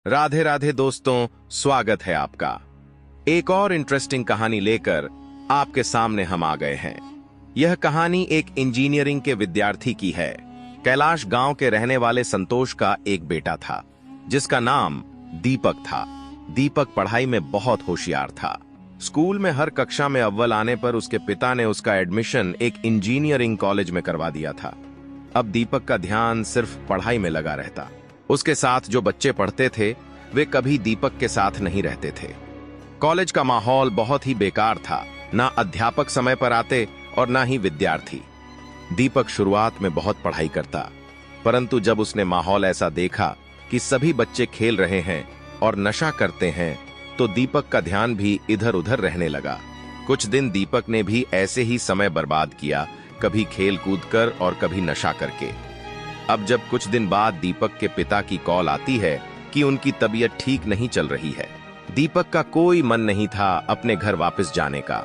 राधे राधे दोस्तों, स्वागत है आपका। एक और इंटरेस्टिंग कहानी लेकर आपके सामने हम आ गए हैं। यह कहानी एक इंजीनियरिंग के विद्यार्थी की है। कैलाश गांव के रहने वाले संतोष का एक बेटा था जिसका नाम दीपक था। दीपक पढ़ाई में बहुत होशियार था। स्कूल में हर कक्षा में अव्वल आने पर उसके पिता ने उसका एडमिशन एक इंजीनियरिंग कॉलेज में करवा दिया था। अब दीपक का ध्यान सिर्फ पढ़ाई में लगा रहता। उसके साथ जो बच्चे पढ़ते थे वे कभी दीपक के साथ नहीं रहते थे। कॉलेज का माहौल बहुत ही बेकार था। ना अध्यापक समय पर आते और ना ही विद्यार्थी। दीपक शुरुआत में बहुत पढ़ाई करता, परंतु जब उसने माहौल ऐसा देखा कि सभी बच्चे खेल रहे हैं और नशा करते हैं तो दीपक का ध्यान भी इधर उधर रहने लगा। कुछ दिन दीपक ने भी ऐसे ही समय बर्बाद किया, कभी खेल कूद कर और कभी नशा करके। अब जब कुछ दिन बाद दीपक के पिता की कॉल आती है कि उनकी तबीयत ठीक नहीं चल रही है। दीपक का कोई मन नहीं था अपने घर वापस जाने का।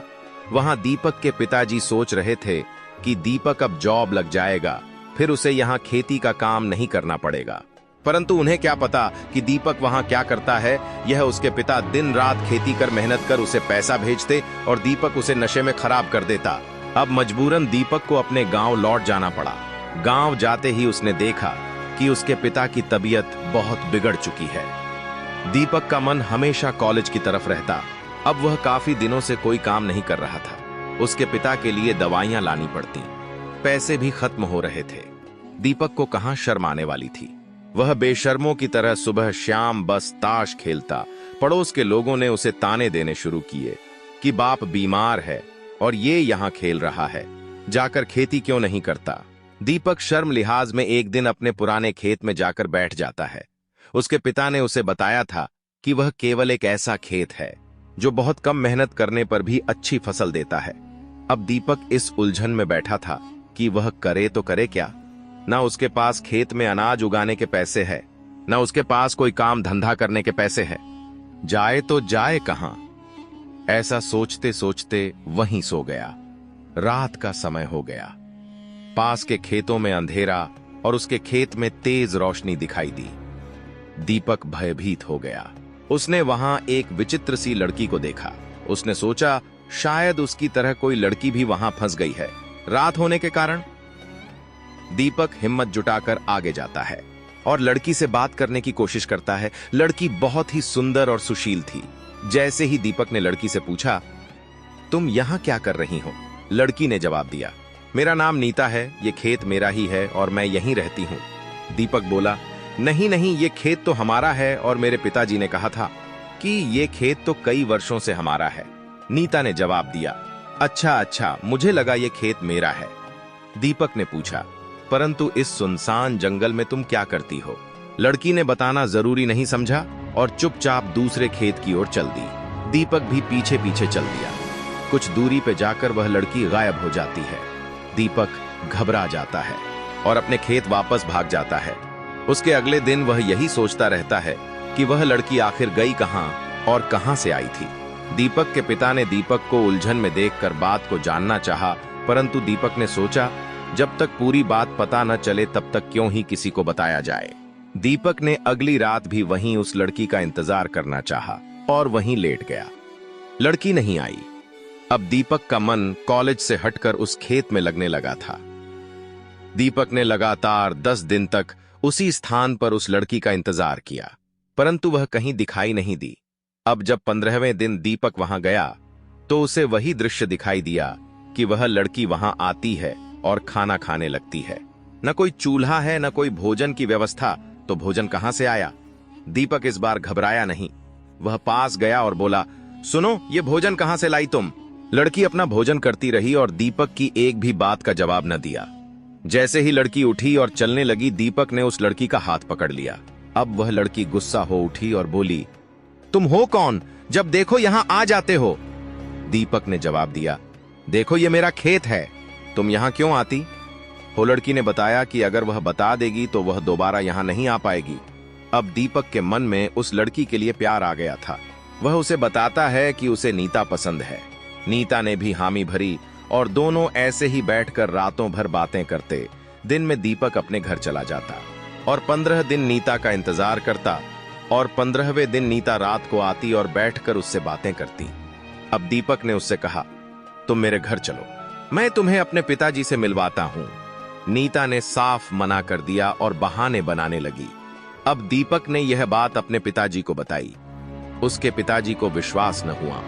वहां दीपक के पिताजी सोच रहे थे कि दीपक अब जॉब लग जाएगा, फिर उसे यहाँ खेती का काम नहीं करना पड़ेगा। परंतु उन्हें क्या पता कि दीपक वहां क्या करता है। यह उसके पिता दिन रात खेती कर मेहनत कर उसे पैसा भेजते और दीपक उसे नशे में खराब कर देता। अब मजबूरन दीपक को अपने गांव लौट जाना पड़ा। गांव जाते ही उसने देखा कि उसके पिता की तबीयत बहुत बिगड़ चुकी है। दीपक का मन हमेशा कॉलेज की तरफ रहता। अब वह काफी दिनों से कोई काम नहीं कर रहा था। उसके पिता के लिए दवाइयां लानी पड़ती, पैसे भी खत्म हो रहे थे। दीपक को कहां शर्म आने वाली थी। वह बेशर्मों की तरह सुबह शाम बस ताश खेलता। पड़ोस के लोगों ने उसे ताने देने शुरू किए कि बाप बीमार है और ये यहाँ खेल रहा है, जाकर खेती क्यों नहीं करता। दीपक शर्म लिहाज में एक दिन अपने पुराने खेत में जाकर बैठ जाता है। उसके पिता ने उसे बताया था कि वह केवल एक ऐसा खेत है जो बहुत कम मेहनत करने पर भी अच्छी फसल देता है। अब दीपक इस उलझन में बैठा था कि वह करे तो करे क्या। ना उसके पास खेत में अनाज उगाने के पैसे है, ना उसके पास कोई काम धंधा करने के पैसे है। जाए तो जाए कहां। ऐसा सोचते सोचते वहीं सो गया। रात का समय हो गया। पास के खेतों में अंधेरा और उसके खेत में तेज रोशनी दिखाई दी। दीपक भयभीत हो गया। उसने वहां एक विचित्र सी लड़की को देखा। उसने सोचा शायद उसकी तरह कोई लड़की भी वहां फंस गई है, रात होने के कारण। दीपक हिम्मत जुटाकर आगे जाता है और लड़की से बात करने की कोशिश करता है। लड़की बहुत ही सुंदर और सुशील थी। जैसे ही दीपक ने लड़की से पूछा, तुम यहां क्या कर रही हो? लड़की ने जवाब दिया, मेरा नाम नीता है, ये खेत मेरा ही है और मैं यहीं रहती हूँ। दीपक बोला, नहीं नहीं, ये खेत तो हमारा है और मेरे पिताजी ने कहा था कि ये खेत तो कई वर्षों से हमारा है। नीता ने जवाब दिया, अच्छा अच्छा, मुझे लगा ये खेत मेरा है। दीपक ने पूछा, परंतु इस सुनसान जंगल में तुम क्या करती हो? लड़की ने बताना जरूरी नहीं समझा और चुपचाप दूसरे खेत की ओर चल दी। दीपक भी पीछे पीछे चल दिया। कुछ दूरी पे जाकर वह लड़की गायब हो जाती है। दीपक घबरा जाता है और अपने खेत वापस भाग जाता है। उसके अगले दिन वह यही सोचता रहता है कि वह लड़की आखिर गई कहां और कहां से आई थी। दीपक के पिता ने दीपक को उलझन में देखकर बात को जानना चाहा, परंतु दीपक ने सोचा जब तक पूरी बात पता न चले तब तक क्यों ही किसी को बताया जाए। दीपक ने अगली रात भी वहीं उस लड़की का इंतजार करना चाहा और वहीं लेट गया। लड़की नहीं आई। अब दीपक का मन कॉलेज से हटकर उस खेत में लगने लगा था। दीपक ने लगातार 10 दिन तक उसी स्थान पर उस लड़की का इंतजार किया, परंतु वह कहीं दिखाई नहीं दी। अब जब 15वें दिन दीपक वहां गया तो उसे वही दृश्य दिखाई दिया कि वह लड़की वहां आती है और खाना खाने लगती है। न कोई चूल्हा है, न कोई भोजन की व्यवस्था, तो भोजन कहां से आया? दीपक इस बार घबराया नहीं। वह पास गया और बोला, सुनो, ये भोजन कहां से लाई तुम? लड़की अपना भोजन करती रही और दीपक की एक भी बात का जवाब न दिया। जैसे ही लड़की उठी और चलने लगी, दीपक ने उस लड़की का हाथ पकड़ लिया। अब वह लड़की गुस्सा हो उठी और बोली, तुम हो कौन? जब देखो यहां आ जाते हो। दीपक ने जवाब दिया, देखो ये मेरा खेत है, तुम यहां क्यों आती हो? लड़की ने बताया कि अगर वह बता देगी तो वह दोबारा यहां नहीं आ पाएगी। अब दीपक के मन में उस लड़की के लिए प्यार आ गया था। वह उसे बताता है कि उसे नीता पसंद है। नीता ने भी हामी भरी और दोनों ऐसे ही बैठकर रातों भर बातें करते। दिन में दीपक अपने घर चला जाता और 15 दिन नीता का इंतजार करता, और 15वें दिन नीता रात को आती और बैठकर उससे बातें करती। अब दीपक ने उससे कहा, तुम मेरे घर चलो, मैं तुम्हें अपने पिताजी से मिलवाता हूं। नीता ने साफ मना कर दिया और बहाने बनाने लगी। अब दीपक ने यह बात अपने पिताजी को बताई। उसके पिताजी को विश्वास न हुआ।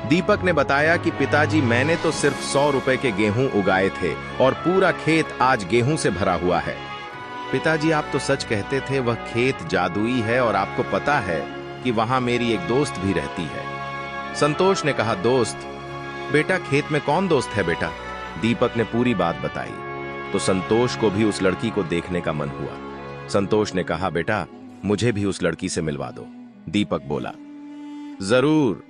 दीपक ने बताया कि पिताजी, मैंने तो सिर्फ 100 रुपए के गेहूं उगाए थे और पूरा खेत आज गेहूं से भरा हुआ है। पिताजी, आप तो सच कहते थे, वह खेत जादुई है और आपको पता है कि वहां मेरी एक दोस्त भी रहती है। संतोष ने कहा, दोस्त? बेटा, खेत में कौन दोस्त है बेटा? दीपक ने पूरी बात बताई तो संतोष को भी उस लड़की को देखने का मन हुआ। संतोष ने कहा, बेटा, मुझे भी उस लड़की से मिलवा दो। दीपक बोला, जरूर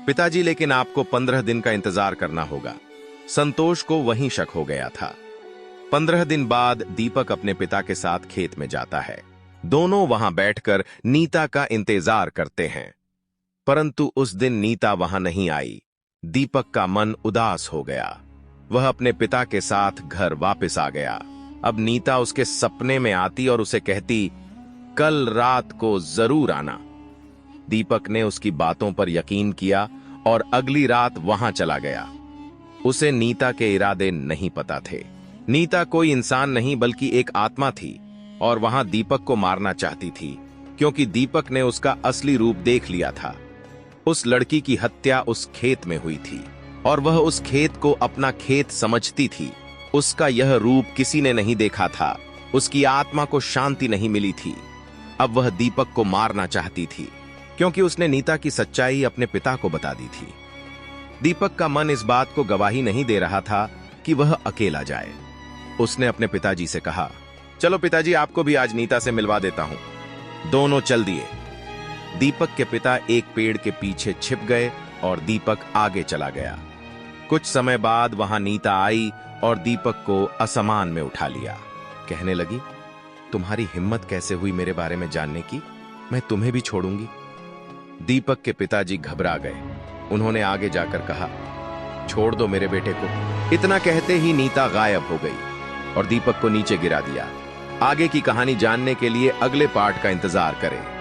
पिताजी, लेकिन आपको 15 दिन का इंतजार करना होगा। संतोष को वहीं शक हो गया था। 15 दिन बाद दीपक अपने पिता के साथ खेत में जाता है। दोनों वहां बैठकर नीता का इंतजार करते हैं, परंतु उस दिन नीता वहां नहीं आई। दीपक का मन उदास हो गया। वह अपने पिता के साथ घर वापस आ गया। अब नीता उसके सपने में आती और उसे कहती, कल रात को जरूर आना। दीपक ने उसकी बातों पर यकीन किया और अगली रात वहां चला गया। उसे नीता के इरादे नहीं पता थे। नीता कोई इंसान नहीं बल्कि एक आत्मा थी और वहां दीपक को मारना चाहती थी, क्योंकि दीपक ने उसका असली रूप देख लिया था। उस लड़की की हत्या उस खेत में हुई थी और वह उस खेत को अपना खेत समझती थी। उसका यह रूप किसी ने नहीं देखा था। उसकी आत्मा को शांति नहीं मिली थी। अब वह दीपक को मारना चाहती थी, क्योंकि उसने नीता की सच्चाई अपने पिता को बता दी थी। दीपक का मन इस बात को गवाही नहीं दे रहा था कि वह अकेला जाए। उसने अपने पिताजी से कहा, चलो पिताजी, आपको भी आज नीता से मिलवा देता हूं। दोनों चल दिए। दीपक के पिता एक पेड़ के पीछे छिप गए और दीपक आगे चला गया। कुछ समय बाद वहां नीता आई और दीपक को असमान में उठा लिया। कहने लगी, तुम्हारी हिम्मत कैसे हुई मेरे बारे में जानने की? मैं तुम्हें भी छोड़ूंगी। दीपक के पिताजी घबरा गए। उन्होंने आगे जाकर कहा, छोड़ दो मेरे बेटे को। इतना कहते ही नीता गायब हो गई और दीपक को नीचे गिरा दिया। आगे की कहानी जानने के लिए अगले पार्ट का इंतजार करें।